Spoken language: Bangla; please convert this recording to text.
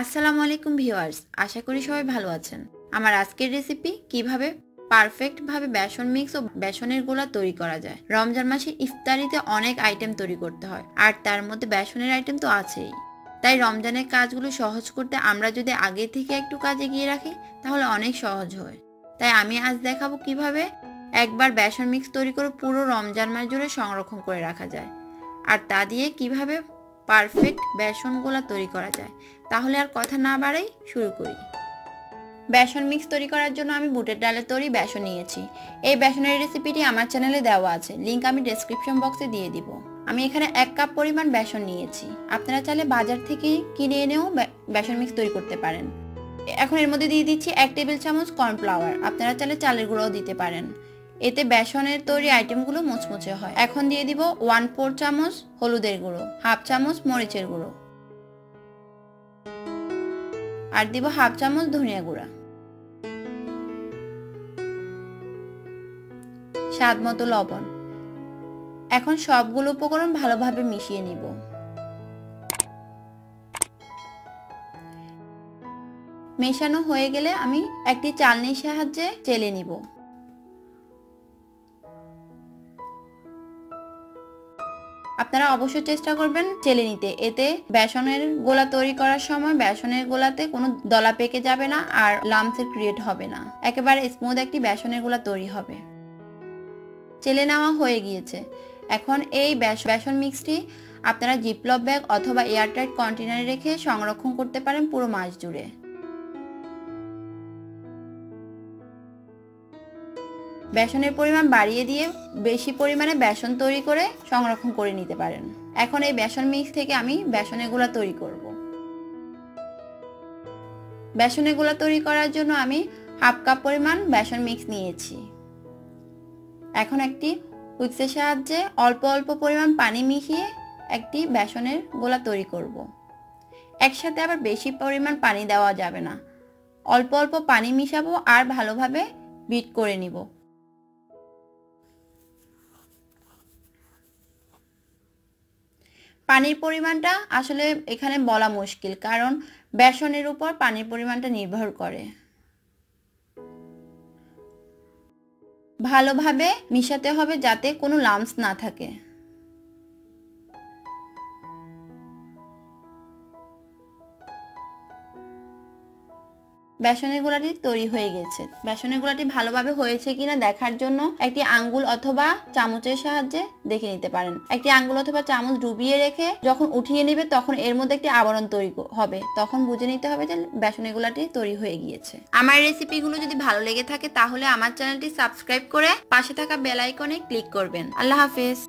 আসসালামু আলাইকুম ভিউয়ার্স, আশা করি সবাই ভালো আছেন। আমার আজকের রেসিপি কিভাবে পারফেক্ট ভাবে বেসন মিক্স ও বেসনের গোলা তৈরি করা যায়। রমজান মাসে ইফতারিতে অনেক আইটেম তৈরি করতে হয়, আর তার মধ্যে বেসনের আইটেম তো আছেই। তাই রমজানের কাজগুলো সহজ করতে আমরা যদি আগে থেকে একটু কাজ এগিয়ে রাখি তাহলে অনেক সহজ হয়। তাই আমি আজ দেখাবো কিভাবে একবার বেসন মিক্স তৈরি করে পুরো রমজান মাস জুড়ে সংরক্ষণ করে রাখা যায়, আর তা দিয়ে কিভাবে পারফেক্ট বেসন গোলা তৈরি করা যায়। তাহলে আর কথা না বাড়াই শুরু করি। বেসন মিক্স তৈরি করার জন্য আমি বুটের ডালের তৈরি বেসন নিয়েছি। এই বেসনের রেসিপিটি আমার চ্যানেলে দেওয়া আছে, লিংক আমি ডেসক্রিপশন বক্সে দিয়ে দিব। আমি এখানে 1 কাপ পরিমাণ বেসন নিয়েছি। আপনারা চাইলে বাজার থেকে কিনে এনেও বেসন মিক্স তৈরি করতে পারেন। এখন এর মধ্যে দিয়ে দিচ্ছি 1 টেবিল চামচ কর্নফ্লাওয়ার। আপনারা চাইলে চালের গুঁড়োও দিতে পারেন, এতে বেসনের তৈরি আইটেমগুলো মুচমুচে হয়। এখন দিয়ে দিব 1/4 চামচ হলুদের গুঁড়ো, 1/2 চামচ মরিচের গুঁড়ো, আর দিব 1/2 চামচ ধনিয়া গুঁড়া, স্বাদ মতো লবণ। এখন সবগুলো উপকরণ ভালোভাবে মিশিয়ে নিব। মেশানো হয়ে গেলে আমি একটি চালনির সাহায্যে চেলে নিব। আপনারা অবশ্যই চেষ্টা করবেন চেলে নিতে, এতে বেসনের গোলা তৈরি করার সময় বেসনের গোলাতে কোনো দলা পেকে যাবে না আর লাম্পস ক্রিয়েট হবে না, একেবারে স্মুথ একটি বেসনের গোলা তৈরি হবে। চেলে নেওয়া হয়ে গিয়েছে। এখন এই বেসন মিক্সটি আপনারা জিপলক ব্যাগ অথবা এয়ারটাইট কন্টেনারে রেখে সংরক্ষণ করতে পারেন পুরো মাস জুড়ে। বেসনের পরিমাণ বাড়িয়ে দিয়ে বেশি পরিমাণে বেসন তৈরি করে সংরক্ষণ করে নিতে পারেন। এখন এই বেসন মিক্স থেকে আমি বেসনের গোলা তৈরি করব। বেসনের গোলা তৈরি করার জন্য আমি 1/2 কাপ পরিমাণ বেসন মিক্স নিয়েছি। এখন একটি হুইস্কের সাহায্যে অল্প অল্প পরিমাণ পানি মিশিয়ে একটি বেসনের গোলা তৈরি করব। একসাথে আবার বেশি পরিমাণ পানি দেওয়া যাবে না, অল্প অল্প পানি মিশাবো আর ভালোভাবে বিট করে নিব। পানির পরিমাণটা আসলে এখানে বলা মুশকিল, কারণ বেসনের উপর পানির পরিমাণটা নির্ভর করে। ভালোভাবে মিশাতে হবে যাতে কোনো লাম্পস না থাকে। বেসনের গোলাটি তৈরি হয়ে গেছে। বেসনের গোলাটি ভালোভাবে হয়েছে কিনা দেখার জন্য একটি আঙ্গুল অথবা চামচের সাহায্যে দেখে নিতে পারেন। একটি আঙ্গুল অথবা চামচ ডুবিয়ে রেখে যখন উঠিয়ে নেবে তখন এর মধ্যে একটি আবরণ তৈরি হবে, তখন বুঝে নিতে হবে যে বেসনের গোলাটি তৈরি হয়ে গিয়েছে। আমার রেসিপিগুলো যদি ভালো লেগে থাকে তাহলে আমার চ্যানেলটি সাবস্ক্রাইব করে পাশে থাকা বেল আইকনে ক্লিক করবেন। আল্লাহ হাফেজ।